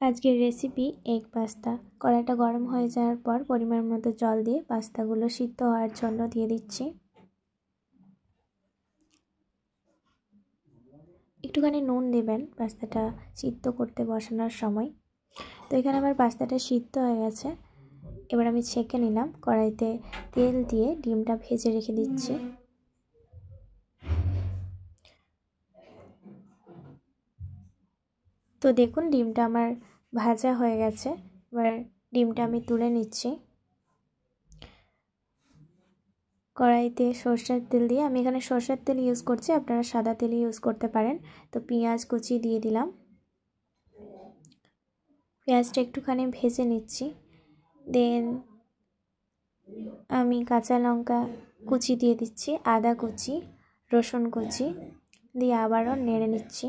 আজকের recipe egg pasta. কড়াইটা গরম হয়ে যাওয়ার পর পরিমাণ মতো জল দিয়ে পাস্তাগুলো সিদ্ধ হওয়ার জন্য দিয়ে দিচ্ছি। একটুখানি নুন দেবেন পাস্তাটা সিদ্ধ করতে বসানোর সময়। তো এখানে আমার পাস্তাটা সিদ্ধ হয়ে গেছে। এবার আমি ছেঁকে নিলাম। কড়াইতে তেল দিয়ে ডিমটা ভেজে রেখে দিচ্ছি। তো দেখুন ডিমটা আমার ভাজা হয়ে গেছে। এবার ডিমটা আমি তুলে নিচ্ছি। কড়াইতে সরষের তেল দিয়ে, আমি এখানে সরষের তেল ইউজ করছি, আপনারা সাদা তেল ইউজ করতে পারেন। তো পেঁয়াজ কুচি দিয়ে দিলাম। পেঁয়াজটা একটুখানি ভেজে নিচ্ছি। দেন আমি কাঁচা লঙ্কা কুচি দিয়ে দিচ্ছি, আদা কুচি, রসুন কুচি দিয়ে আবারও নেড়ে নিচ্ছি।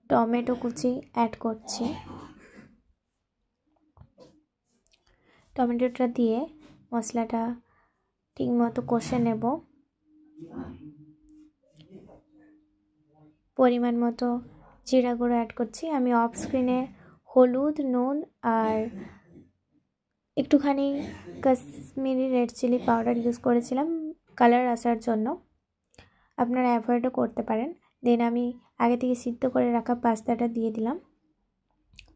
টমেটো কুচি অ্যাড করছি। টমেটোটা দিয়ে মশলাটা ঠিকমতো কষে নেব। পরিমাণ মতো জিরা গুঁড়ো অ্যাড করছি। আমি অফ স্ক্রিনে হলুদ, নুন আর একটুখানি Kashmiri red chilli powder use করেছিলাম কালার আসার জন্য, আপনারা অ্যাভয়েডও করতে পারেন। দেন আমি আগে থেকে সিদ্ধ করে রাখা পাস্তাটা দিয়ে দিলাম।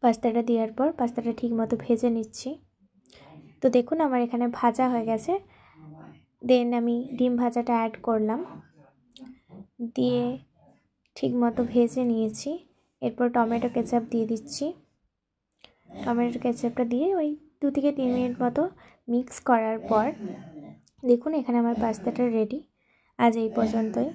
পাস্তাটা দেওয়ার পর পাস্তাটা ঠিকমতো ভেজে নিচ্ছি। তো দেখুন আমার এখানে ভাজা হয়ে গেছে। দেন আমি ডিম ভাজাটা অ্যাড করলাম, দিয়ে ঠিকমতো ভেজে নিয়েছি। এরপর টমেটো কেচাপ দিয়ে দিচ্ছি। টমেটো কেচাপটা দিয়ে ওই 2 থেকে 3 মিনিট মতো মিক্স করার পর দেখুন এখানে আমার পাস্তাটা রেডি। আজ এই পর্যন্তই।